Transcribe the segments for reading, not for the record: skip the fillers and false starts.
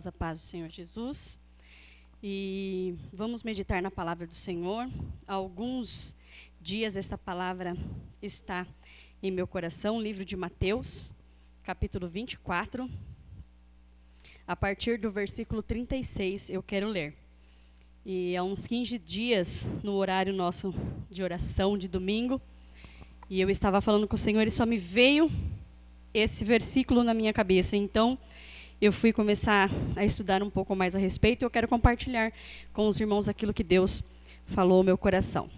A paz do Senhor Jesus. E vamos meditar na palavra do Senhor. Há alguns dias essa palavra está em meu coração, livro de Mateus, capítulo 24. A partir do versículo 36 eu quero ler. E há uns 15 dias, no horário nosso de oração de domingo, e eu estava falando com o Senhor e só me veio esse versículo na minha cabeça. Então, eu fui começar a estudar um pouco mais a respeito e eu quero compartilhar com os irmãos aquilo que Deus falou ao meu coração.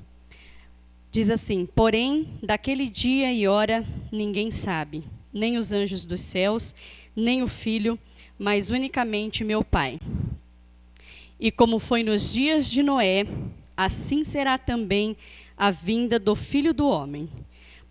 Diz assim: porém, daquele dia e hora ninguém sabe, nem os anjos dos céus, nem o Filho, mas unicamente meu Pai. E como foi nos dias de Noé, assim será também a vinda do Filho do Homem.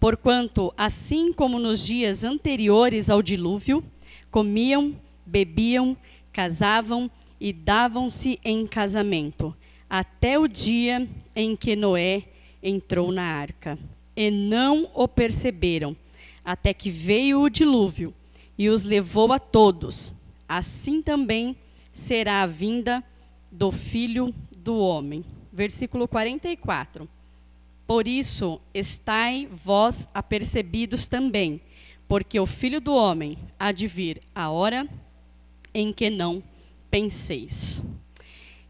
Porquanto, assim como nos dias anteriores ao dilúvio, comiam, bebiam, casavam e davam-se em casamento, até o dia em que Noé entrou na arca. E não o perceberam, até que veio o dilúvio e os levou a todos. Assim também será a vinda do Filho do Homem. Versículo 44. Por isso, estai vós apercebidos também, porque o Filho do Homem há de vir a hora em que não penseis.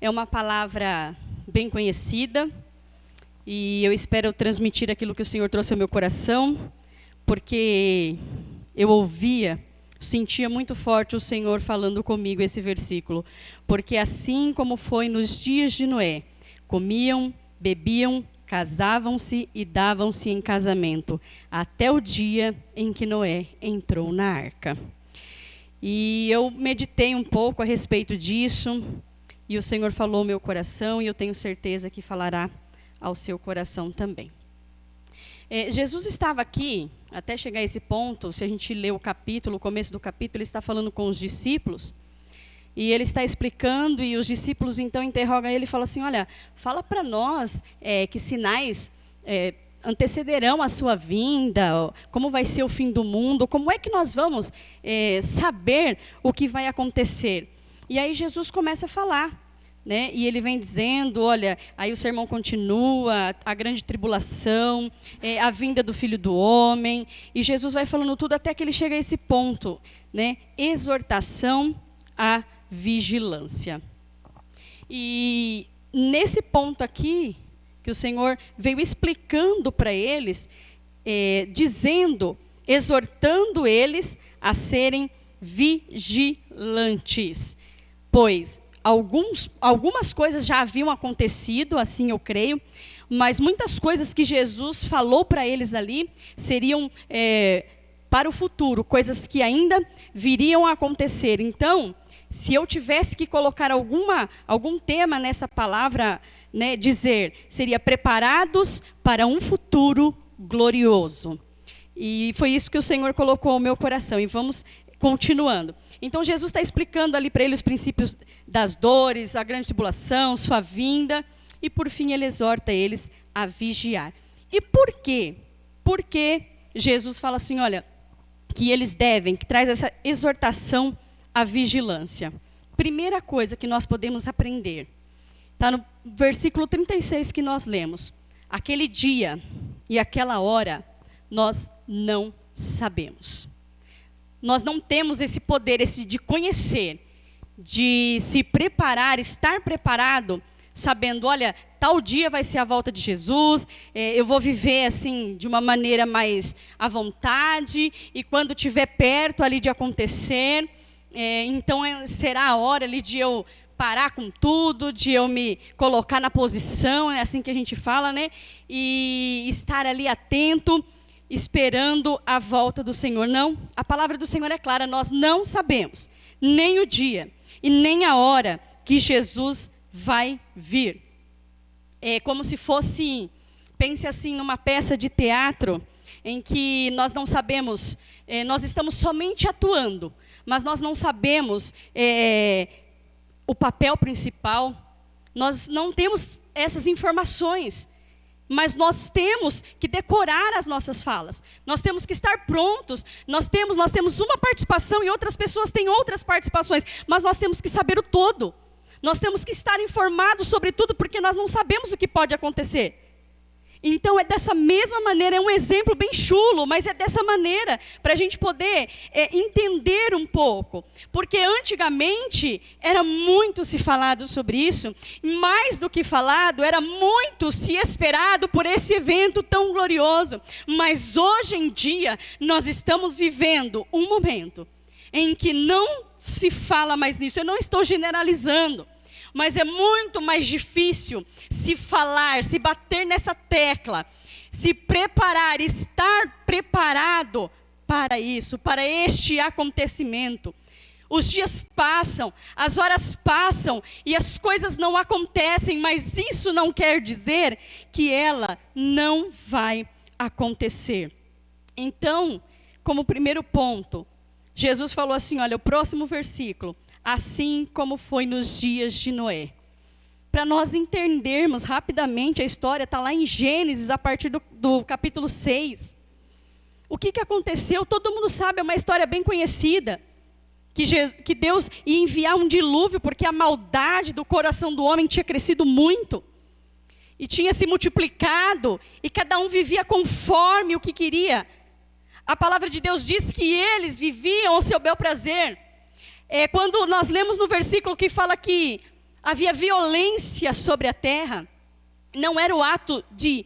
É uma palavra bem conhecida e eu espero transmitir aquilo que o Senhor trouxe ao meu coração, porque eu sentia muito forte o Senhor falando comigo esse versículo. Porque assim como foi nos dias de Noé, comiam, bebiam, casavam-se e davam-se em casamento, até o dia em que Noé entrou na arca. E eu meditei um pouco a respeito disso, e o Senhor falou ao meu coração, e eu tenho certeza que falará ao seu coração também. Jesus estava aqui, até chegar a esse ponto, se a gente ler o começo do capítulo, ele está falando com os discípulos, e ele está explicando, e os discípulos então interrogam ele e falam assim: olha, fala para nós que sinais antecederão a sua vinda, como vai ser o fim do mundo, como é que nós vamos saber o que vai acontecer? E aí Jesus começa a falar, né? E ele vem dizendo, olha, aí o sermão continua, a grande tribulação, a vinda do Filho do Homem, e Jesus vai falando tudo até que ele chega a esse ponto, né? Exortação à vigilância. E nesse ponto aqui, que o Senhor veio explicando para eles, exortando eles a serem vigilantes. Pois algumas coisas já haviam acontecido, assim eu creio, mas muitas coisas que Jesus falou para eles ali seriam para o futuro, coisas que ainda viriam a acontecer. Então, se eu tivesse que colocar algum tema nessa palavra, né, dizer, seria preparados para um futuro glorioso. E foi isso que o Senhor colocou ao meu coração. E vamos continuando. Então, Jesus está explicando ali para ele os princípios das dores, a grande tribulação, sua vinda. E, por fim, ele exorta eles a vigiar. E por quê? Porque Jesus fala assim, olha, que eles que traz essa exortação à vigilância. Primeira coisa que nós podemos aprender, está no versículo 36 que nós lemos. Aquele dia e aquela hora, nós não sabemos. Nós não temos esse poder, de conhecer, de se preparar, estar preparado, sabendo, olha, tal dia vai ser a volta de Jesus, eu vou viver assim, de uma maneira mais à vontade, e quando estiver perto ali de acontecer, então será a hora ali de eu parar com tudo, de eu me colocar na posição, é assim que a gente fala, né? E estar ali atento, esperando a volta do Senhor. Não, a palavra do Senhor é clara, nós não sabemos nem o dia e nem a hora que Jesus vai vir. É como se fosse, pense assim, numa peça de teatro, em que nós não sabemos, nós estamos somente atuando, mas nós não sabemos o papel principal, nós não temos essas informações. mas nós temos que decorar as nossas falas. Nós temos que estar prontos. Nós temos uma participação e outras pessoas têm outras participações, mas nós temos que saber o todo. Nós temos que estar informados sobre tudo, porque nós não sabemos o que pode acontecer. Então é dessa mesma maneira, é um exemplo bem chulo, mas é dessa maneira para a gente poder entender um pouco. Porque antigamente era muito se falado sobre isso, mais do que falado, era muito se esperado por esse evento tão glorioso. Mas hoje em dia nós estamos vivendo um momento em que não se fala mais nisso. Eu não estou generalizando. Mas é muito mais difícil se falar, se bater nessa tecla, se preparar, estar preparado para isso, para este acontecimento. Os dias passam, as horas passam e as coisas não acontecem, mas isso não quer dizer que ela não vai acontecer. Então, como primeiro ponto, Jesus falou assim, olha, o próximo versículo. Assim como foi nos dias de Noé. Para nós entendermos rapidamente a história, está lá em Gênesis, a partir do capítulo 6. O que aconteceu? Todo mundo sabe, é uma história bem conhecida. Que Deus ia enviar um dilúvio, porque a maldade do coração do homem tinha crescido muito. E tinha se multiplicado, e cada um vivia conforme o que queria. A palavra de Deus diz que eles viviam ao seu bel prazer. Quando nós lemos no versículo que fala que havia violência sobre a terra, não era o ato de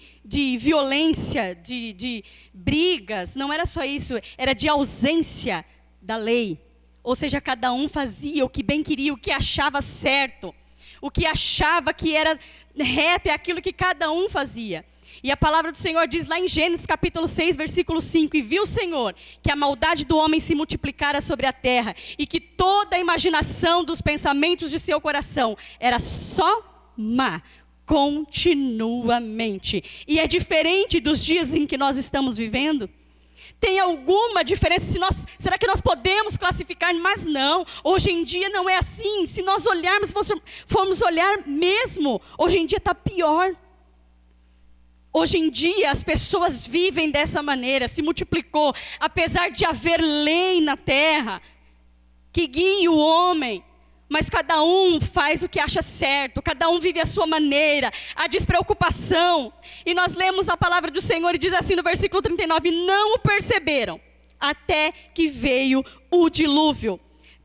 violência, de brigas, não era só isso, era de ausência da lei. Ou seja, cada um fazia o que bem queria, o que achava certo, o que achava que era reto, é aquilo que cada um fazia. E a palavra do Senhor diz lá em Gênesis capítulo 6, versículo 5, e viu o Senhor que a maldade do homem se multiplicara sobre a terra, e que toda a imaginação dos pensamentos de seu coração era só má, continuamente. E é diferente dos dias em que nós estamos vivendo? Tem alguma diferença? Será que nós podemos classificar? Mas não, hoje em dia não é assim. Se nós olharmos, se formos olhar mesmo, hoje em dia está pior. Hoje em dia as pessoas vivem dessa maneira, se multiplicou, apesar de haver lei na terra, que guie o homem, mas cada um faz o que acha certo, cada um vive a sua maneira, a despreocupação. E nós lemos a palavra do Senhor e diz assim no versículo 39, não o perceberam, até que veio o dilúvio.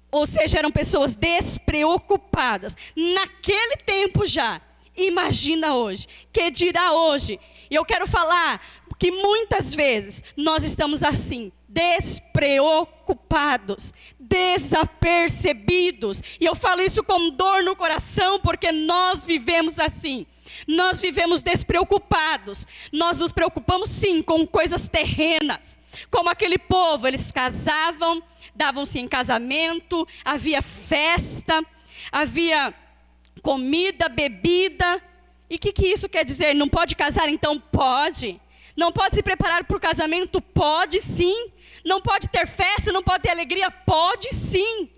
Ou seja, eram pessoas despreocupadas, naquele tempo já. Imagina hoje, que dirá hoje? E eu quero falar que muitas vezes nós estamos assim, despreocupados, desapercebidos. E eu falo isso com dor no coração, porque nós vivemos assim. Nós vivemos despreocupados. Nós nos preocupamos sim com coisas terrenas. Como aquele povo, eles casavam, davam-se em casamento, havia festa, havia comida, bebida. E o que isso quer dizer? Não pode casar? Então pode. Não pode se preparar para o casamento? Pode sim. Não pode ter festa? Não pode ter alegria? Pode sim.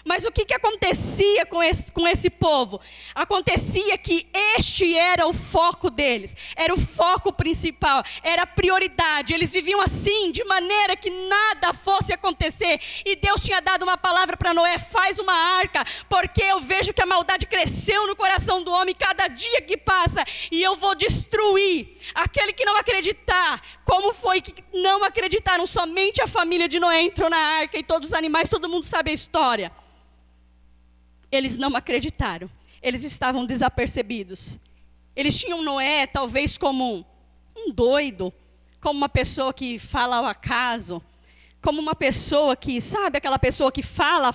Mas o que acontecia com esse povo? Acontecia que este era o foco deles, era o foco principal, era a prioridade. Eles viviam assim, de maneira que nada fosse acontecer. E Deus tinha dado uma palavra para Noé, faz uma arca, porque eu vejo que a maldade cresceu no coração do homem cada dia que passa, e eu vou destruir aquele que não acreditar. Como foi que não acreditaram? Somente a família de Noé entrou na arca, e todos os animais, todo mundo sabe a história. Eles não acreditaram, eles estavam desapercebidos. Eles tinham Noé talvez como um doido, como uma pessoa que fala ao acaso, como uma pessoa que, sabe, aquela pessoa que fala,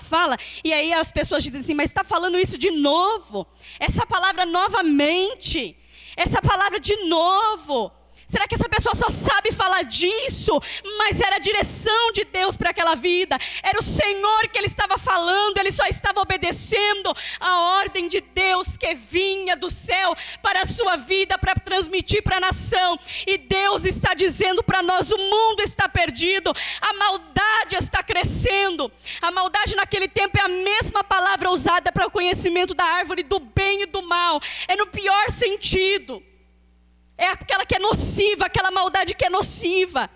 e aí as pessoas dizem assim, mas está falando isso de novo? Essa palavra novamente, essa palavra de novo. Será que essa pessoa só sabe falar disso? Mas era a direção de Deus para aquela vida. Era o Senhor que ele estava falando. Ele só estava obedecendo a ordem de Deus que vinha do céu para a sua vida, para transmitir para a nação. E Deus está dizendo para nós, o mundo está perdido. A maldade está crescendo. A maldade naquele tempo é a mesma palavra usada para o conhecimento da árvore do bem e do mal. É no pior sentido. É aquela que é nociva, aquela maldade que é nociva.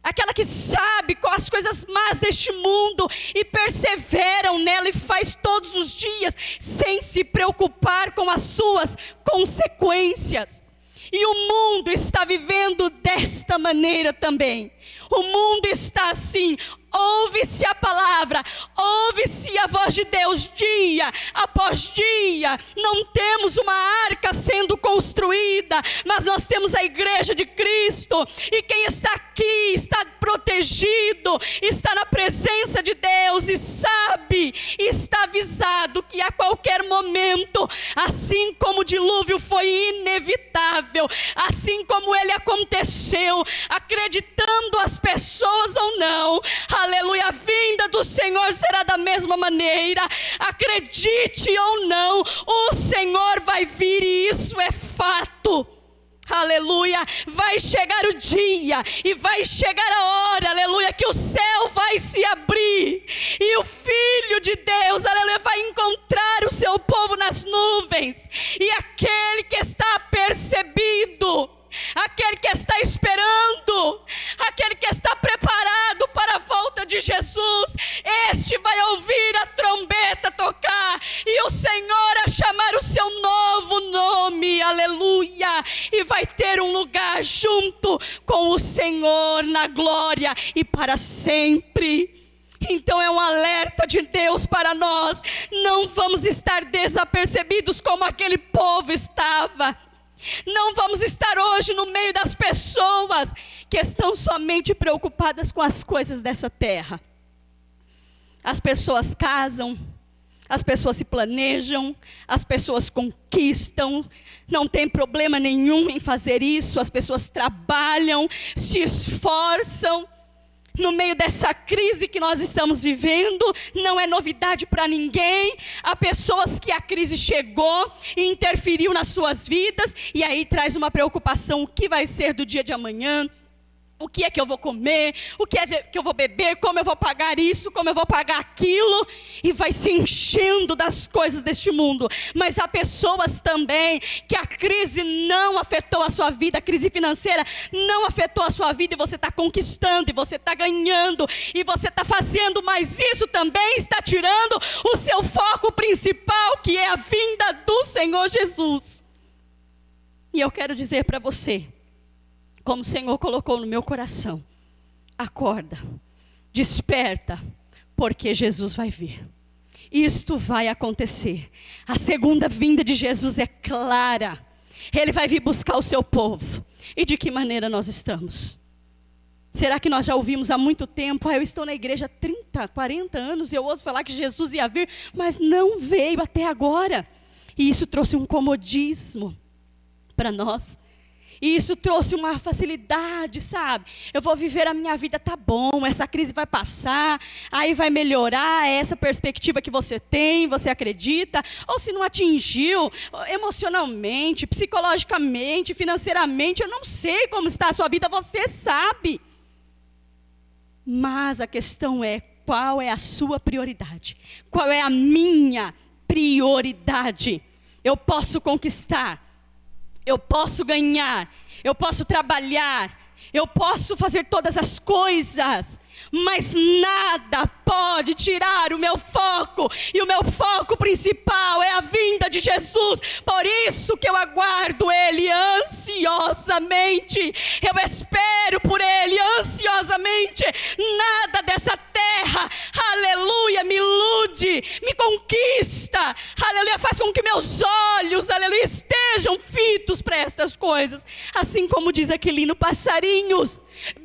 Aquela que sabe com as coisas más deste mundo e perseveram nela e faz todos os dias sem se preocupar com as suas consequências. E o mundo está vivendo desta maneira também. O mundo está assim. Ouve-se a palavra, ouve-se a voz de Deus dia após dia. Não temos uma arca sendo construída, mas nós temos a igreja de Cristo. E quem está aqui está protegido, está na presença de Deus e sabe, está avisado que a qualquer momento, assim como o dilúvio foi inevitável, assim como ele aconteceu, acreditando as pessoas ou não, aleluia, a vinda do Senhor será da mesma maneira. Acredite ou não, o Senhor vai vir e isso é fato. Aleluia, vai chegar o dia e vai chegar a hora, aleluia, que o céu vai se abrir e o Filho de Deus, aleluia, vai encontrar o seu povo nas nuvens. E aquele que está apercebido, aquele que está esperando, aquele que está preparado para a volta de Jesus, este vai ouvir a trombeta tocar e o Senhor a chamar o seu novo nome, aleluia, e vai ter um lugar junto com o Senhor na glória e para sempre. Então é um alerta de Deus para nós, não vamos estar desapercebidos como aquele povo estava. Não vamos estar hoje no meio das pessoas que estão somente preocupadas com as coisas dessa terra. As pessoas casam, as pessoas se planejam, as pessoas conquistam, não tem problema nenhum em fazer isso, as pessoas trabalham, se esforçam. No meio dessa crise que nós estamos vivendo, não é novidade para ninguém. Há pessoas que a crise chegou e interferiu nas suas vidas, e aí traz uma preocupação: o que vai ser do dia de amanhã? O que é que eu vou comer? O que é que eu vou beber? Como eu vou pagar isso? Como eu vou pagar aquilo? E vai se enchendo das coisas deste mundo. Mas há pessoas também que a crise não afetou a sua vida, a crise financeira não afetou a sua vida, e você está conquistando, e você está ganhando, e você está fazendo, mas isso também está tirando o seu foco principal, que é a vinda do Senhor Jesus. E eu quero dizer para você, como o Senhor colocou no meu coração: acorda, desperta, porque Jesus vai vir. Isto vai acontecer. A segunda vinda de Jesus é clara. Ele vai vir buscar o seu povo. E de que maneira nós estamos? Será que nós já ouvimos há muito tempo: eu estou na igreja há 30, 40 anos e eu ouço falar que Jesus ia vir, mas não veio até agora. E isso trouxe um comodismo para nós. E isso trouxe uma facilidade, sabe? Eu vou viver a minha vida, tá bom, essa crise vai passar, aí vai melhorar, é essa perspectiva que você tem, você acredita. Ou se não atingiu, emocionalmente, psicologicamente, financeiramente, eu não sei como está a sua vida, você sabe. Mas a questão é: qual é a sua prioridade? Qual é a minha prioridade? Eu posso conquistar, eu posso ganhar, eu posso trabalhar, eu posso fazer todas as coisas, mas nada pode tirar o meu foco, e o meu foco principal é a vinda de Jesus. Por isso que eu aguardo Ele ansiosamente, eu espero por Ele ansiosamente. Nada dessa terra, aleluia, me ilude, me conquista, aleluia, faz com que meus olhos, aleluia, estejam fitos para estas coisas. Assim como diz aquele hino: passarinhos,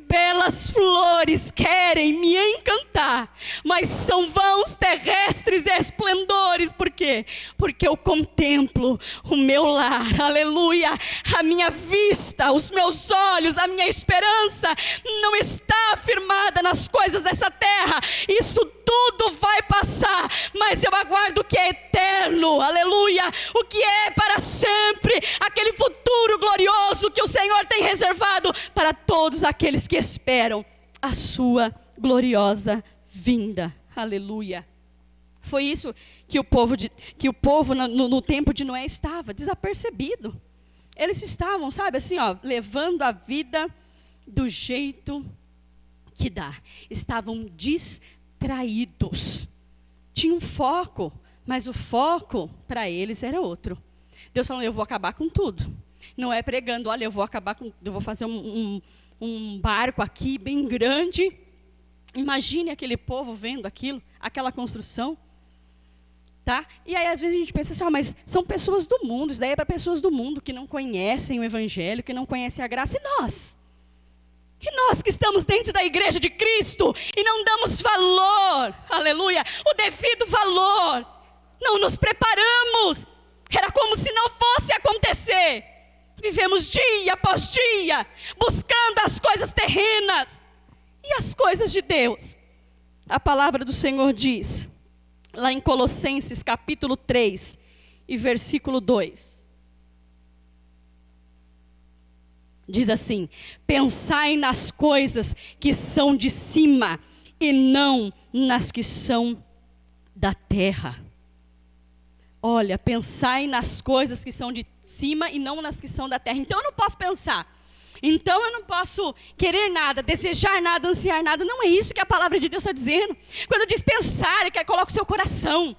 belas flores querem me encantar, mas são vãos terrestres esplendores. Por quê? Porque eu contemplo o meu lar, aleluia, a minha vista, os meus olhos, a minha esperança não está firmada nas coisas dessa terra. Isso tudo vai passar, mas eu aguardo o que é eterno, aleluia, o que é para sempre, aquele futuro glorioso que o Senhor tem reservado para todos aqueles que esperam a sua gloriosa vinda, aleluia. Foi isso que o povo no tempo de Noé estava, desapercebido. Eles estavam, sabe, assim, ó, levando a vida do jeito que dá. Estavam distraídos. Tinham foco, mas o foco para eles era outro. Deus falou, eu vou acabar com tudo. Não é pregando, olha, eu vou fazer um barco aqui bem grande. Imagine aquele povo vendo aquilo, aquela construção. Tá? E aí, às vezes, a gente pensa assim, mas são pessoas do mundo, isso daí é para pessoas do mundo que não conhecem o Evangelho, que não conhecem a graça. E nós? E nós que estamos dentro da igreja de Cristo e não damos valor, aleluia, o devido valor, não nos preparamos, era como se não fosse acontecer. Vivemos dia após dia, buscando as coisas terrenas e as coisas de Deus. A palavra do Senhor diz, lá em Colossenses capítulo 3 e versículo 2. Diz assim, pensai nas coisas que são de cima e não nas que são da terra. Olha, pensai nas coisas que são de cima e não nas que são da terra. Então eu não posso pensar. Então eu não posso querer nada, desejar nada, ansiar nada. Não é isso que a palavra de Deus está dizendo. Quando diz pensar, é que coloca o seu coração.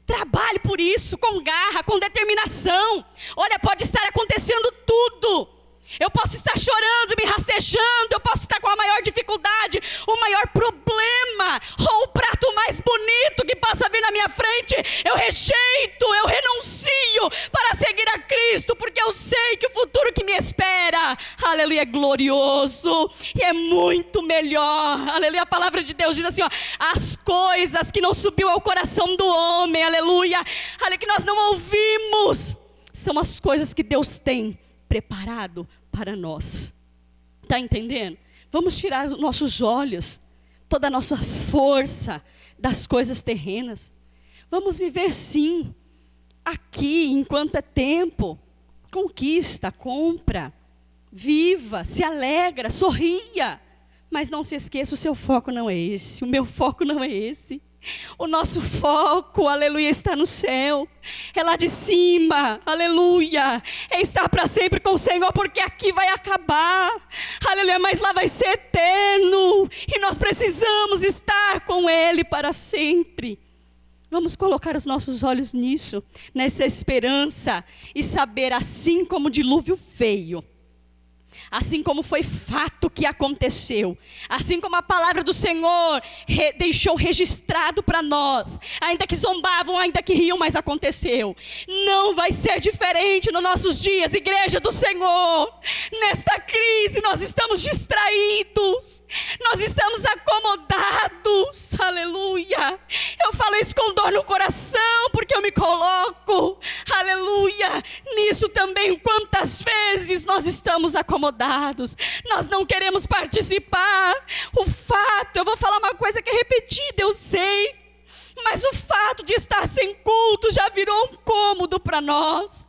Trabalhe por isso, com garra, com determinação. Olha, pode estar acontecendo tudo. Eu posso estar chorando, me rastejando, eu posso estar com a maior dificuldade, o maior problema, ou o prato mais bonito que possa vir na minha frente. Eu rejeito, eu renuncio para seguir a Cristo, porque eu sei que o futuro que me espera, aleluia, é glorioso e é muito melhor. Aleluia, a palavra de Deus diz assim, ó, as coisas que não subiu ao coração do homem, aleluia, aleluia, que nós não ouvimos, são as coisas que Deus tem preparado para nós. Está entendendo? Vamos tirar os nossos olhos, toda a nossa força das coisas terrenas. Vamos viver sim, aqui enquanto é tempo. Conquista, compra, viva, se alegra, sorria. Mas não se esqueça, o seu foco não é esse, o meu foco não é esse. O nosso foco, aleluia, está no céu, é lá de cima, aleluia, é estar para sempre com o Senhor, porque aqui vai acabar, aleluia, mas lá vai ser eterno, e nós precisamos estar com Ele para sempre. Vamos colocar os nossos olhos nisso, nessa esperança, e saber, assim como o dilúvio veio, assim como foi fato que aconteceu, assim como a palavra do Senhor deixou registrado para nós, ainda que zombavam, ainda que riam, mas aconteceu. Não vai ser diferente nos nossos dias, igreja do Senhor. Nesta crise nós estamos distraídos, nós estamos acomodados, aleluia. Eu falo isso com dor no coração, porque eu me coloco, aleluia, nisso também. Quantas vezes nós estamos acomodados, nós não queremos participar. O fato, eu vou falar uma coisa que é repetida, eu sei, mas o fato de estar sem culto já virou um cômodo para nós.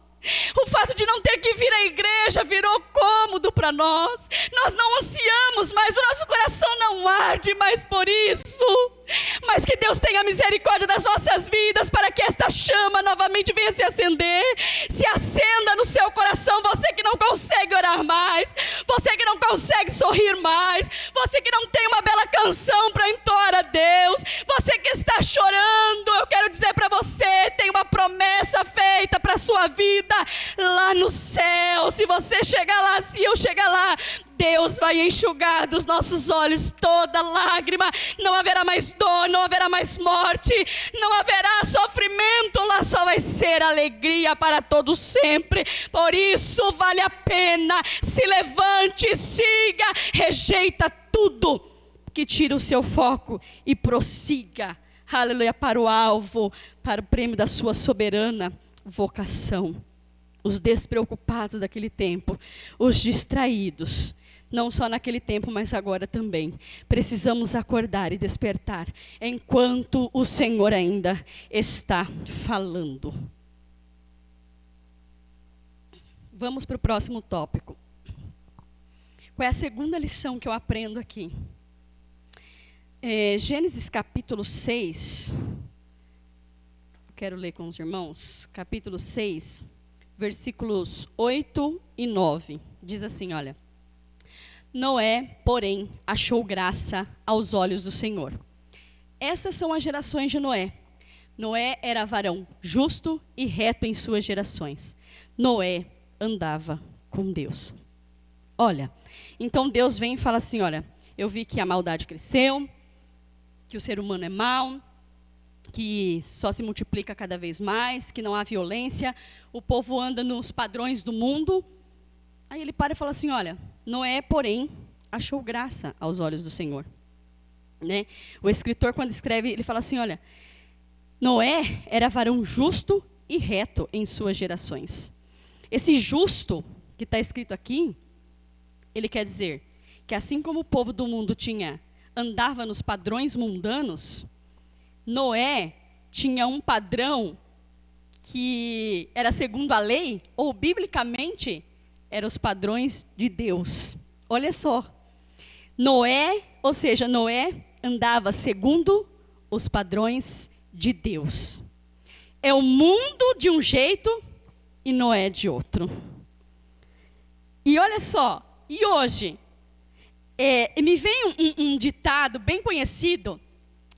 O fato de não ter que vir à igreja virou cômodo para nós. Nós não ansiamos mais, o nosso coração não arde mais por isso. Mas que Deus tenha misericórdia das nossas vidas, para que esta chama novamente venha se acender. Se acenda no seu coração, você que não consegue orar mais, você que não consegue sorrir mais, você que não tem uma bela canção para entoar a Deus, você que está chorando, eu quero dizer para você, tem uma promessa feita para a sua vida lá no céu. Se você chegar lá, se eu chegar lá, Deus vai enxugar dos nossos olhos toda lágrima. Não haverá mais dor, não haverá mais morte, não haverá sofrimento. Lá só vai ser alegria para todos sempre. Por isso vale a pena. Se levante, siga, rejeita tudo que tira o seu foco e prossiga, aleluia, para o alvo, para o prêmio da sua soberana vocação. Os despreocupados daquele tempo, os distraídos, não só naquele tempo, mas agora também. Precisamos acordar e despertar enquanto o Senhor ainda está falando. Vamos para o próximo tópico. Qual é a segunda lição que eu aprendo aqui? Gênesis capítulo 6. Quero ler com os irmãos. Capítulo 6, versículos 8 e 9. Diz assim, olha. Noé, porém, achou graça aos olhos do Senhor. Essas são as gerações de Noé. Noé era varão justo e reto em suas gerações. Noé andava com Deus. Olha, então Deus vem e fala assim, olha, eu vi que a maldade cresceu, que o ser humano é mau, que só se multiplica cada vez mais, que não há violência, o povo anda nos padrões do mundo. Aí ele para e fala assim, olha, Noé, porém, achou graça aos olhos do Senhor. Né? O escritor, quando escreve, ele fala assim, olha, Noé era varão justo e reto em suas gerações. Esse justo que está escrito aqui, ele quer dizer que assim como o povo do mundo andava nos padrões mundanos, Noé tinha um padrão que era segundo a lei, ou biblicamente, eram os padrões de Deus. Olha só, Noé andava segundo os padrões de Deus. É o mundo de um jeito e Noé de outro. E olha só, e hoje, me vem um ditado bem conhecido,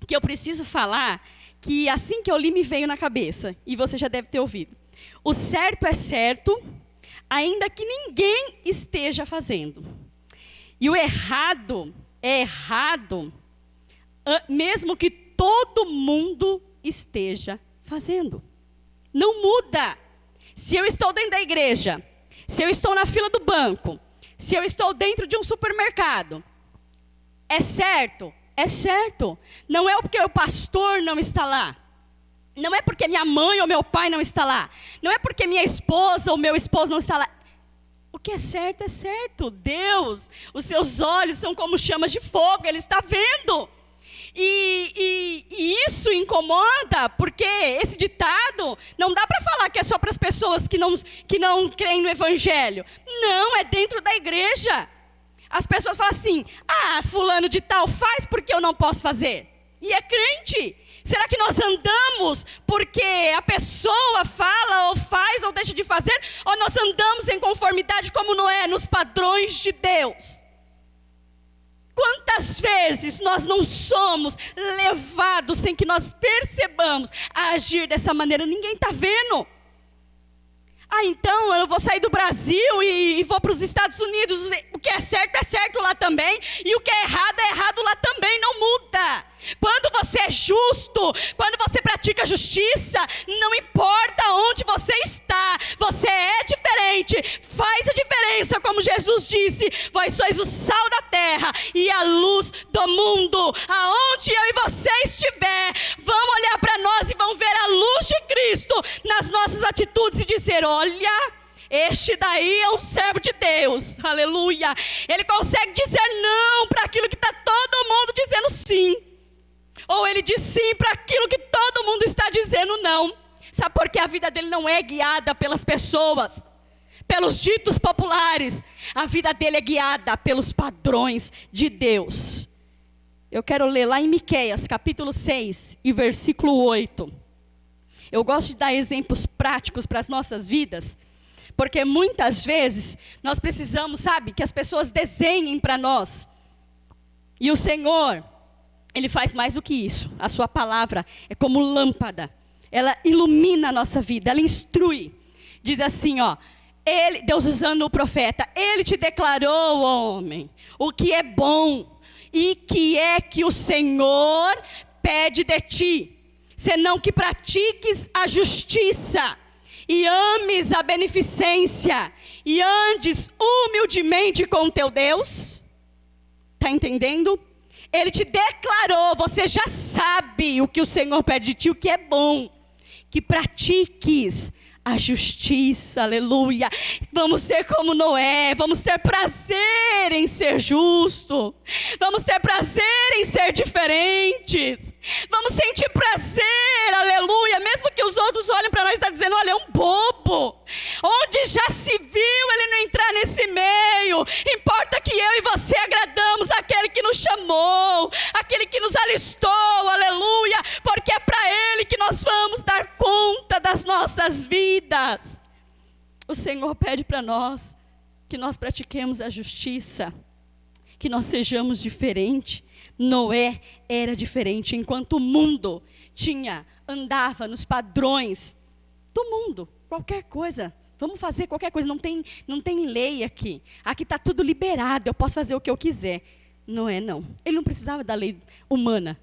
que eu preciso falar, que assim que eu li me veio na cabeça, e você já deve ter ouvido. O certo é certo, ainda que ninguém esteja fazendo. E o errado é errado, mesmo que todo mundo esteja fazendo. Não muda. Se eu estou dentro da igreja, se eu estou na fila do banco, se eu estou dentro de um supermercado, é certo, é certo. Não é porque o pastor não está lá. Não é porque minha mãe ou meu pai não está lá. Não é porque minha esposa ou meu esposo não está lá. O que é certo é certo. Deus, os seus olhos são como chamas de fogo, Ele está vendo. E isso incomoda, porque esse ditado não dá para falar que é só para as pessoas que não creem no Evangelho. Não, é dentro da igreja. As pessoas falam assim, fulano de tal faz porque eu não posso fazer. E é crente. Será que nós andamos porque a pessoa fala ou faz ou deixa de fazer? Ou nós andamos em conformidade como Noé, nos padrões de Deus? Quantas vezes nós não somos levados sem que nós percebamos a agir dessa maneira? Ninguém está vendo. Então eu vou sair do Brasil e vou para os Estados Unidos. O que é certo lá também. E o que é errado lá também. Não muda. Quando você é justo, quando você pratica justiça, não importa onde você está, você é diferente, faz a diferença, como Jesus disse, vós sois o sal da terra e a luz do mundo. Aonde eu e você estiver, vão olhar para nós e vão ver a luz de Cristo nas nossas atitudes e dizer, olha, este daí é um servo de Deus, aleluia. Ele consegue dizer não para aquilo que está todo mundo dizendo sim. Ou ele diz sim para aquilo que todo mundo está dizendo não. Sabe por que a vida dele não é guiada pelas pessoas, pelos ditos populares? A vida dele é guiada pelos padrões de Deus. Eu quero ler lá em Miqueias, capítulo 6 e versículo 8. Eu gosto de dar exemplos práticos para as nossas vidas, porque muitas vezes nós precisamos, sabe, que as pessoas desenhem para nós. E o Senhor, Ele faz mais do que isso. A sua palavra é como lâmpada. Ela ilumina a nossa vida, ela instrui. Diz assim, Deus usando o profeta, Ele te declarou, homem, o que é bom e que é que o Senhor pede de ti, senão que pratiques a justiça e ames a beneficência e andes humildemente com o teu Deus. Está entendendo? Ele te declarou, você já sabe o que o Senhor pede de ti, o que é bom. Que pratiques a justiça, aleluia. Vamos ser como Noé, vamos ter prazer em ser justo. Vamos ter prazer em ser diferentes. Vamos sentir prazer, aleluia. Mesmo que os outros olhem para nós e estão dizendo, olha, é um bobo. Onde já se viu ele não entrar nesse meio? Importa que eu e você agradamos aquele que nos chamou, aquele que nos alistou, aleluia. Porque é para ele que nós vamos dar conta das nossas vidas. O Senhor pede para nós que nós pratiquemos a justiça, que nós sejamos diferentes. Noé era diferente, enquanto o mundo andava nos padrões do mundo, qualquer coisa. Vamos fazer qualquer coisa, não tem lei aqui. Aqui está tudo liberado, eu posso fazer o que eu quiser. Noé não. Ele não precisava da lei humana.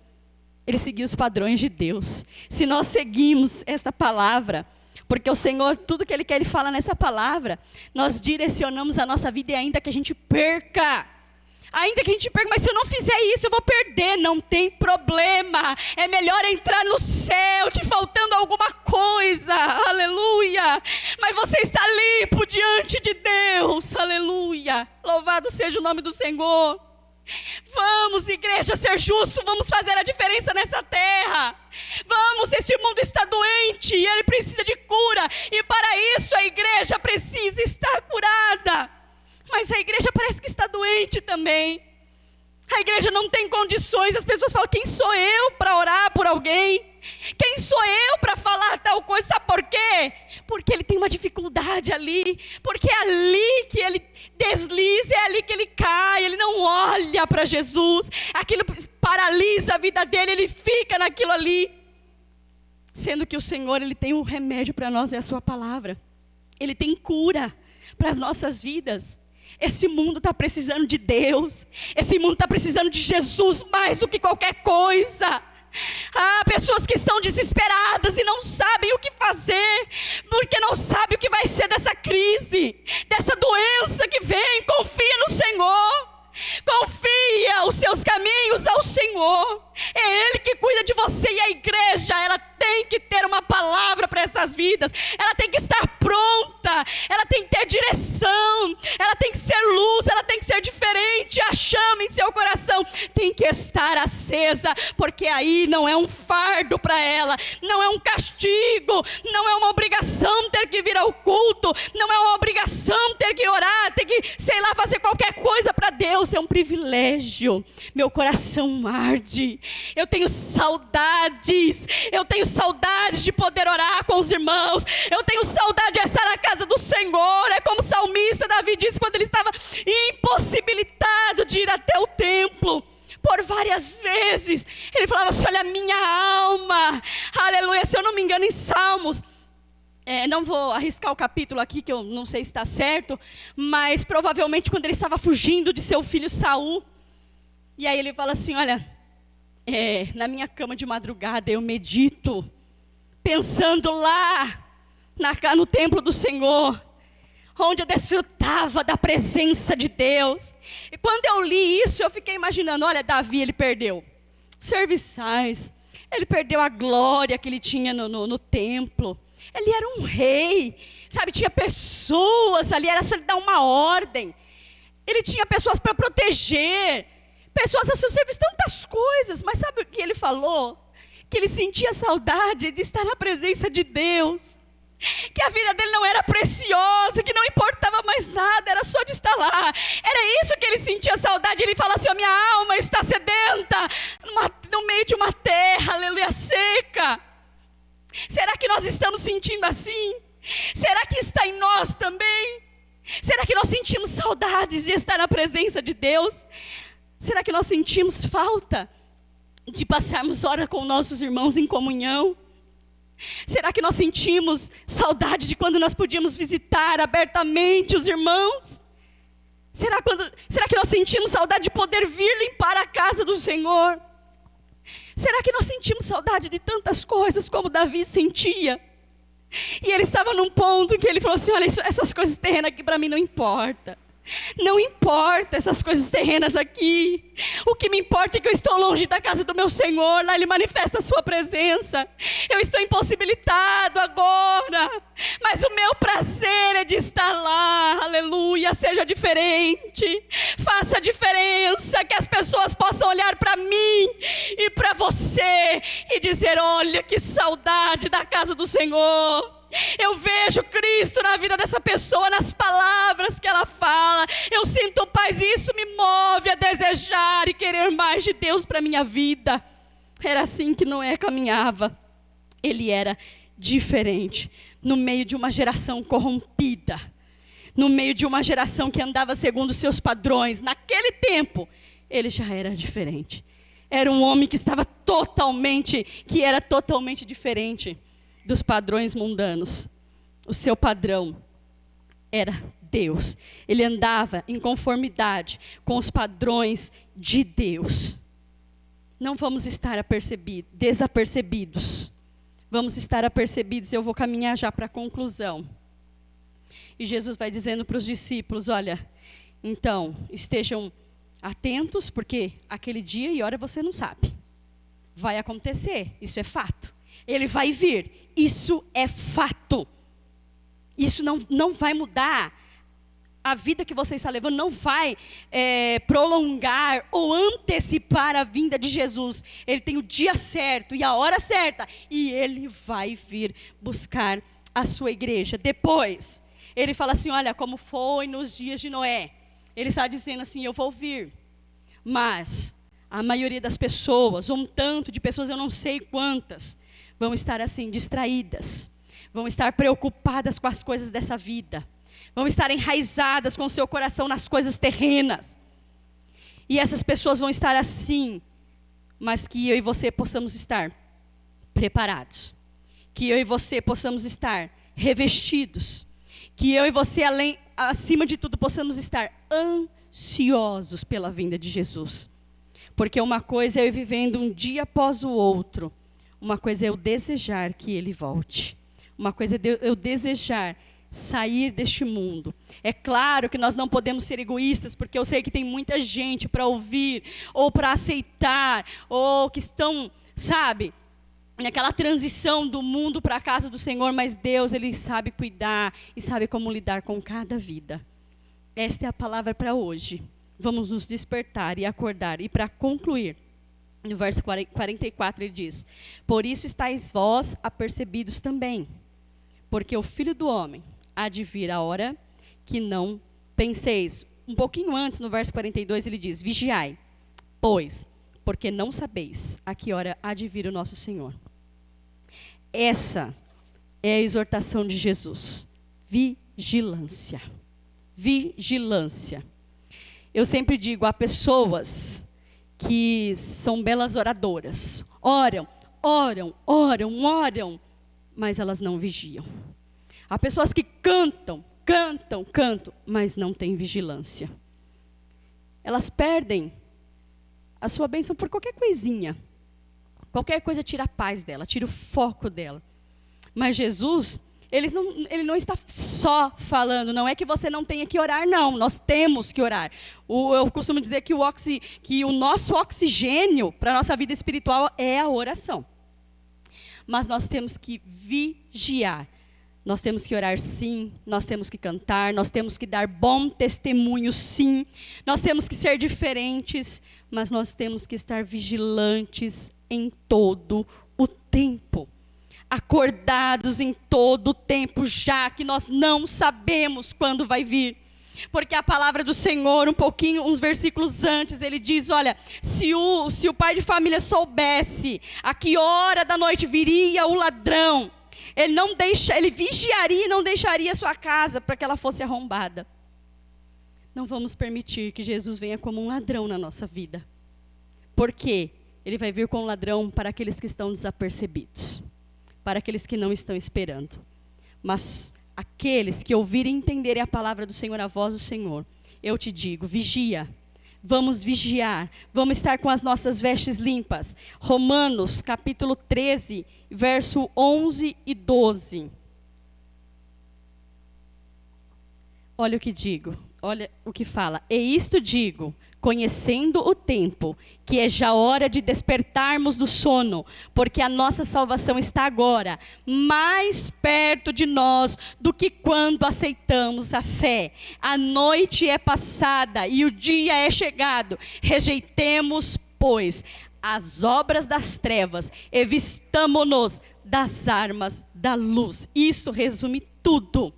Ele seguia os padrões de Deus. Se nós seguimos esta palavra, porque o Senhor, tudo que Ele quer, Ele fala nessa palavra, nós direcionamos a nossa vida, e ainda que a gente perca, mas se eu não fizer isso, eu vou perder. Não tem problema. É melhor entrar no céu te faltando alguma coisa. Aleluia. Mas você está limpo diante de Deus. Aleluia. Louvado seja o nome do Senhor. Vamos, igreja, ser justo. Vamos fazer a diferença nessa terra. Vamos, esse mundo está doente e ele precisa de cura. E para isso a igreja precisa estar curada. Mas a igreja parece que está doente também. A igreja não tem condições. As pessoas falam: quem sou eu para orar por alguém? Quem sou eu para falar tal coisa? Sabe por quê? Porque ele tem uma dificuldade ali. Porque é ali que ele desliza, é ali que ele cai. Ele não olha para Jesus. Aquilo paralisa a vida dele, ele fica naquilo ali. Sendo que o Senhor, Ele tem um remédio para nós, é a sua palavra. Ele tem cura para as nossas vidas. Esse mundo está precisando de Deus. Esse mundo está precisando de Jesus mais do que qualquer coisa. Pessoas que estão desesperadas e não sabem o que fazer, porque não sabem o que vai ser dessa crise, dessa doença que vem. Confia no Senhor. Confia os seus caminhos ao Senhor. É Ele que cuida de você. E a igreja, ela tem que ter uma palavra para essas vidas. Ela tem que estar pronta. Ela tem que ter direção. Ela tem que ser luz. Ela tem que ser diferente. A chama em seu coração tem que estar acesa, porque aí não é um fardo para ela, não é um castigo, não é uma obrigação ter que vir ao culto, não é uma obrigação ter que orar, ter que, fazer qualquer coisa para Deus. É um privilégio. Meu coração arde. Eu tenho saudades de poder orar com os irmãos. Eu tenho saudade de estar na casa do Senhor. É como o salmista Davi disse, quando ele estava impossibilitado de ir até o templo. Por várias vezes, ele falava assim: olha, minha alma, aleluia. Se eu não me engano, em Salmos, não vou arriscar o capítulo aqui, que eu não sei se está certo, mas provavelmente quando ele estava fugindo de seu filho Saul, e aí ele fala assim: olha, na minha cama de madrugada eu medito, pensando lá no templo do Senhor, onde eu desfrutava da presença de Deus. E quando eu li isso, eu fiquei imaginando: olha, Davi, ele perdeu serviçais, ele perdeu a glória que ele tinha no templo. Ele era um rei, tinha pessoas ali, era só ele dar uma ordem. Ele tinha pessoas para proteger, pessoas a seu serviço, tantas coisas. Mas sabe o que ele falou? Que ele sentia saudade de estar na presença de Deus. Que a vida dele não era preciosa, que não importava mais nada, era só de estar lá. Era isso que ele sentia saudade. Ele fala assim: a minha alma está sedenta no meio de uma terra, aleluia, seca. Será que nós estamos sentindo assim? Será que está em nós também? Será que nós sentimos saudades de estar na presença de Deus? Será que nós sentimos falta de passarmos hora com nossos irmãos em comunhão? Será que nós sentimos saudade de quando nós podíamos visitar abertamente os irmãos? Será que nós sentimos saudade de poder vir limpar a casa do Senhor? Será que nós sentimos saudade de tantas coisas como Davi sentia? E ele estava num ponto em que ele falou assim: olha, essas coisas terrenas aqui para mim não importa. Não importa essas coisas terrenas aqui. O que me importa é que eu estou longe da casa do meu Senhor. Lá Ele manifesta a sua presença. Eu estou impossibilitado agora, mas o meu prazer é de estar lá. Aleluia, seja diferente. Faça a diferença, que as pessoas possam olhar para mim e para você e dizer: olha, que saudade da casa do Senhor. Eu vejo Cristo na vida dessa pessoa, nas palavras que ela fala. Eu sinto paz, e isso me move a desejar e querer mais de Deus para a minha vida. Era assim que Noé caminhava. Ele era diferente, no meio de uma geração corrompida, no meio de uma geração que andava segundo os seus padrões. Naquele tempo, ele já era diferente. Era um homem que era totalmente diferente dos padrões mundanos. O seu padrão era Deus. Ele andava em conformidade com os padrões de Deus. Não vamos estar desapercebidos. Vamos estar apercebidos. Eu vou caminhar já para a conclusão. E Jesus vai dizendo para os discípulos, olha, então, estejam atentos, porque aquele dia e hora você não sabe. Vai acontecer, isso é fato. Ele vai vir, isso é fato. Isso não vai mudar. A vida que você está levando não vai prolongar ou antecipar a vinda de Jesus. Ele tem o dia certo e a hora certa. E ele vai vir buscar a sua igreja. Depois, ele fala assim, olha, como foi nos dias de Noé. Ele está dizendo assim, eu vou vir. Mas a maioria das pessoas, ou um tanto de pessoas, eu não sei quantas, vão estar assim, distraídas. Vão estar preocupadas com as coisas dessa vida. Vão estar enraizadas com o seu coração nas coisas terrenas. E essas pessoas vão estar assim, mas que eu e você possamos estar preparados. Que eu e você possamos estar revestidos. Que eu e você, acima de tudo, possamos estar ansiosos pela vinda de Jesus. Porque uma coisa é eu vivendo um dia após o outro. Uma coisa é eu desejar que Ele volte. Uma coisa é eu desejar sair deste mundo. É claro que nós não podemos ser egoístas, porque eu sei que tem muita gente para ouvir, ou para aceitar, ou que estão, sabe, naquela transição do mundo para a casa do Senhor, mas Deus, Ele sabe cuidar e sabe como lidar com cada vida. Esta é a palavra para hoje. Vamos nos despertar e acordar. E para concluir, no verso 44 ele diz, por isso estáis vós apercebidos também, porque o Filho do Homem há de vir a hora que não penseis. Um pouquinho antes, no verso 42, ele diz, vigiai, pois, porque não sabeis a que hora há de vir o nosso Senhor. Essa é a exortação de Jesus. Vigilância. Vigilância. Eu sempre digo, há pessoas que são belas oradoras. Oram, mas elas não vigiam. Há pessoas que cantam, mas não têm vigilância. Elas perdem a sua bênção por qualquer coisinha. Qualquer coisa tira a paz dela, tira o foco dela. Mas Jesus, ele não está só falando, não é que você não tenha que orar, não. Nós temos que orar. Eu costumo dizer que o nosso oxigênio para a nossa vida espiritual é a oração. Mas nós temos que vigiar. Nós temos que orar sim, nós temos que cantar, nós temos que dar bom testemunho sim, nós temos que ser diferentes, mas nós temos que estar vigilantes em todo o tempo. Acordados em todo o tempo, já que nós não sabemos quando vai vir. Porque a palavra do Senhor, uns versículos antes, ele diz, olha, se o pai de família soubesse a que hora da noite viria o ladrão, ele vigiaria e não deixaria a sua casa para que ela fosse arrombada. Não vamos permitir que Jesus venha como um ladrão na nossa vida. Por quê? Ele vai vir como um ladrão para aqueles que estão desapercebidos, para aqueles que não estão esperando. Mas aqueles que ouvirem e entenderem a palavra do Senhor, a voz do Senhor, eu te digo, vigia. Vamos vigiar, vamos estar com as nossas vestes limpas. Romanos, capítulo 13, verso 11 e 12. Olha o que digo, olha o que fala. E isto digo, conhecendo o tempo, que é já hora de despertarmos do sono, porque a nossa salvação está agora mais perto de nós do que quando aceitamos a fé. A noite é passada e o dia é chegado. Rejeitemos, pois, as obras das trevas e vistamo-nos das armas da luz. Isso resume tudo.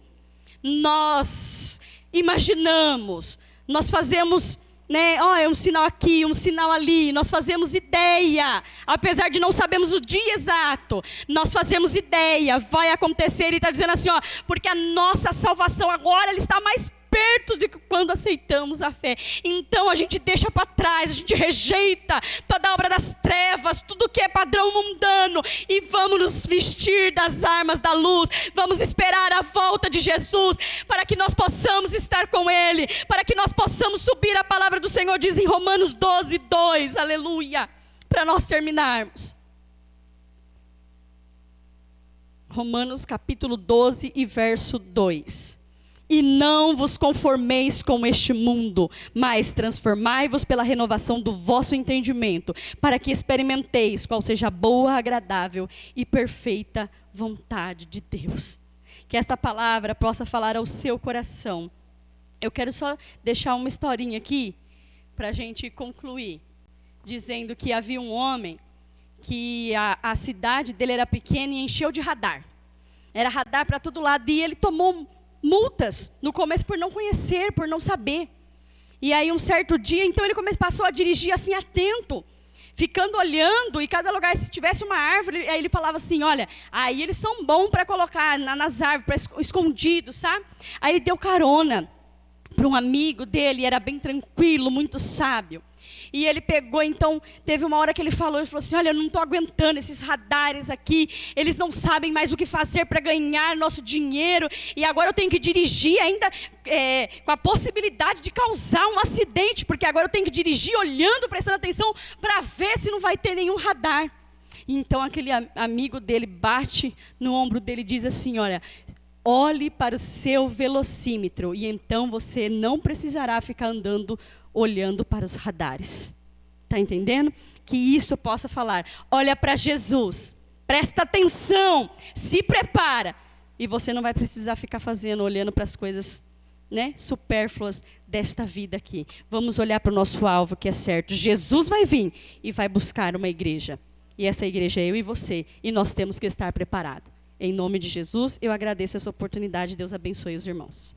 Nós imaginamos, nós fazemos né? É um sinal aqui, um sinal ali. Nós fazemos ideia, apesar de não sabermos o dia exato. Nós fazemos ideia, vai acontecer. E está dizendo assim, porque a nossa salvação agora ela está mais perto de quando aceitamos a fé. Então a gente deixa para trás, a gente rejeita toda a obra das trevas, tudo que é padrão mundano, e vamos nos vestir das armas da luz. Vamos esperar a volta de Jesus, para que nós possamos estar com Ele, para que nós possamos subir. A palavra do Senhor diz em Romanos 12:2, aleluia, para nós terminarmos. Romanos capítulo 12 e verso 2. E não vos conformeis com este mundo, mas transformai-vos pela renovação do vosso entendimento, para que experimenteis qual seja a boa, agradável e perfeita vontade de Deus. Que esta palavra possa falar ao seu coração. Eu quero só deixar uma historinha aqui, para a gente concluir, dizendo que havia um homem, que a cidade dele era pequena e encheu de radar. Era radar para todo lado, e ele tomou multas no começo por não conhecer, por não saber. E aí um certo dia, então ele passou a dirigir assim atento, ficando olhando, e cada lugar, se tivesse uma árvore, aí ele falava assim, olha, aí eles são bons para colocar nas árvores, escondidos, sabe? Aí ele deu carona para um amigo dele, era bem tranquilo, muito sábio. E ele pegou, então, teve uma hora que ele falou assim, olha, eu não estou aguentando esses radares aqui, eles não sabem mais o que fazer para ganhar nosso dinheiro, e agora eu tenho que dirigir ainda com a possibilidade de causar um acidente, porque agora eu tenho que dirigir olhando, prestando atenção, para ver se não vai ter nenhum radar. Então aquele amigo dele bate no ombro dele e diz assim, olha, olhe para o seu velocímetro, e então você não precisará ficar andando olhando para os radares. Está entendendo? Que isso possa falar. Olha para Jesus, presta atenção, se prepara, e você não vai precisar ficar olhando para as coisas, né, supérfluas desta vida aqui. Vamos olhar para o nosso alvo, que é certo. Jesus vai vir e vai buscar uma igreja. E essa igreja é eu e você, e nós temos que estar preparados. Em nome de Jesus, eu agradeço essa oportunidade. Deus abençoe os irmãos.